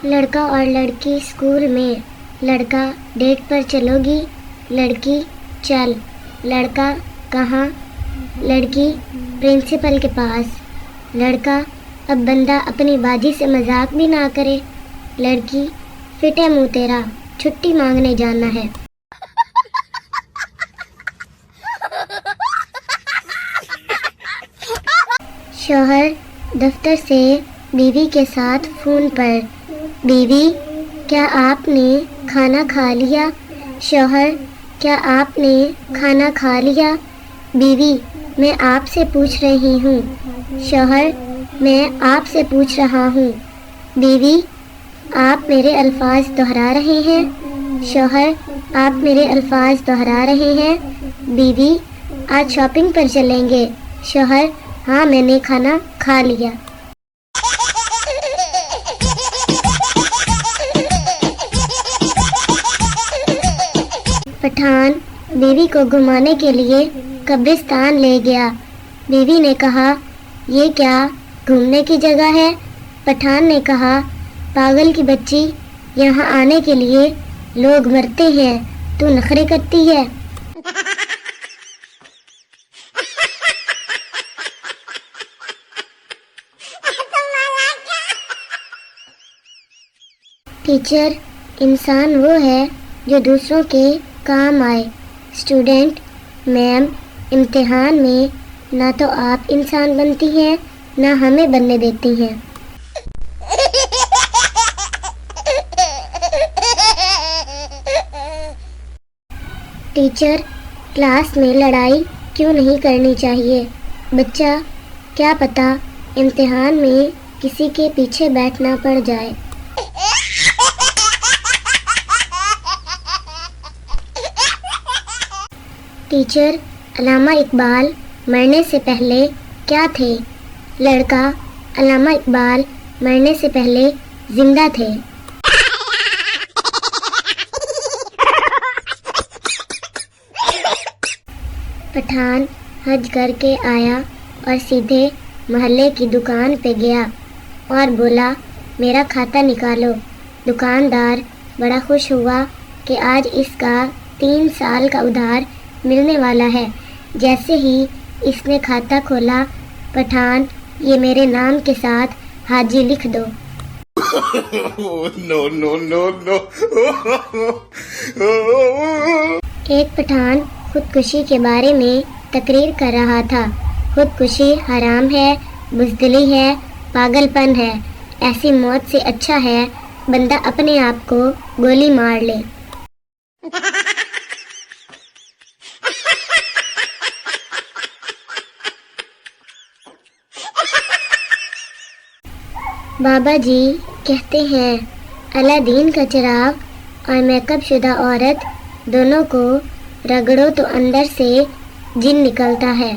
لڑکا اور لڑکی اسکول میں. لڑکا ڈیٹ پر چلو گی؟ لڑکی چل. لڑکا کہاں؟ لڑکی پرنسپل کے پاس. لڑکا اب بندہ اپنی باجی سے مذاق بھی نہ کرے. لڑکی فٹے منہ تیرا، چھٹی مانگنے جانا ہے. شوہر دفتر سے بیوی کے ساتھ فون پر. بیوی کیا آپ نے کھانا کھا لیا؟ شوہر کیا آپ نے کھانا کھا لیا؟ بیوی میں آپ سے پوچھ رہی ہوں. شوہر میں آپ سے پوچھ رہا ہوں. بیوی آپ میرے الفاظ دہرا رہے ہیں. شوہر آپ میرے الفاظ دہرا رہے ہیں. بیوی آج شاپنگ پر چلیں گے؟ شوہر ہاں میں نے کھانا کھا لیا. پٹھان بیوی کو گھمانے کے لیے قبرستان لے گیا. بیوی نے کہا یہ کیا گھومنے کی جگہ ہے؟ پٹھان نے کہا پاگل کی بچی، یہاں آنے کے لیے لوگ مرتے ہیں، تو نخرے کرتی ہے. ٹیچر انسان وہ ہے جو دوسروں کے کام آئے. اسٹوڈنٹ میم امتحان میں نہ تو آپ انسان بنتی ہیں نہ ہمیں بننے دیتی ہیں. ٹیچر کلاس میں لڑائی کیوں نہیں کرنی چاہیے؟ بچہ کیا پتہ امتحان میں کسی کے پیچھے بیٹھنا پڑ جائے. ٹیچر علامہ اقبال مرنے سے پہلے کیا تھے؟ لڑکا علامہ اقبال مرنے سے پہلے زندہ تھے. پٹھان حج کر کے آیا اور سیدھے محلے کی دکان پہ گیا اور بولا میرا کھاتا نکالو. دکاندار بڑا خوش ہوا کہ آج اس کا 3 سال کا ادھار ملنے والا ہے. جیسے ہی اس نے کھاتا کھولا، پٹھان یہ میرے نام کے ساتھ حاجی لکھ دو. ایک پٹھان خودکشی کے بارے میں تقریر کر رہا تھا. خودکشی حرام ہے، بزدلی ہے، پاگل پن ہے. ایسی موت سے اچھا ہے بندہ اپنے آپ کو گولی مار لے. بابا جی کہتے ہیں الادین کا چراغ اور میک اپ شدہ عورت دونوں کو رگڑو تو اندر سے جن نکلتا ہے.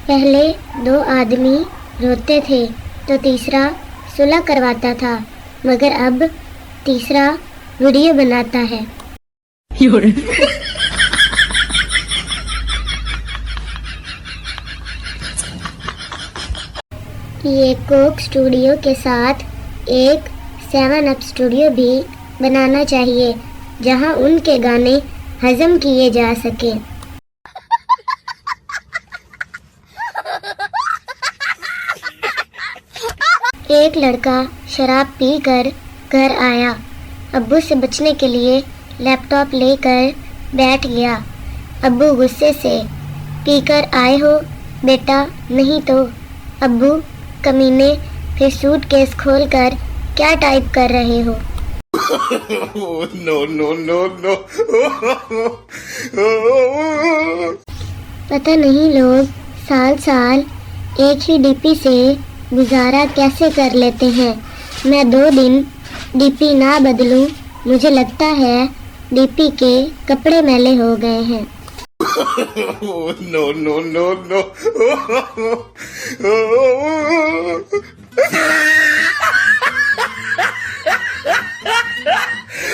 پہلے 2 آدمی روتے تھے تو تیسرا صلح کرواتا تھا، مگر اب تیسرا ویڈیو بناتا ہے. یہ کوک اسٹوڈیو کے ساتھ ایک 7 اپ اسٹوڈیو بھی بنانا چاہیے جہاں ان کے گانے ہضم کیے جا سکیں. ایک لڑکا شراب پی کر گھر آیا. ابو سے بچنے کے لیے لیپ ٹاپ لے کر بیٹھ گیا. ابو غصے سے پی کر آئے ہو بیٹا؟ نہیں تو. ابو کمینے پھر سوٹ کیس کھول کر کیا ٹائپ کر رہے ہو؟ پتہ نہیں لوگ سال سال ایک ہی ڈی پی سے گزارا کیسے کر لیتے ہیں. میں 2 دن ڈی پی نہ بدلوں مجھے لگتا ہے ڈی پی کے کپڑے میلے ہو گئے ہیں. No.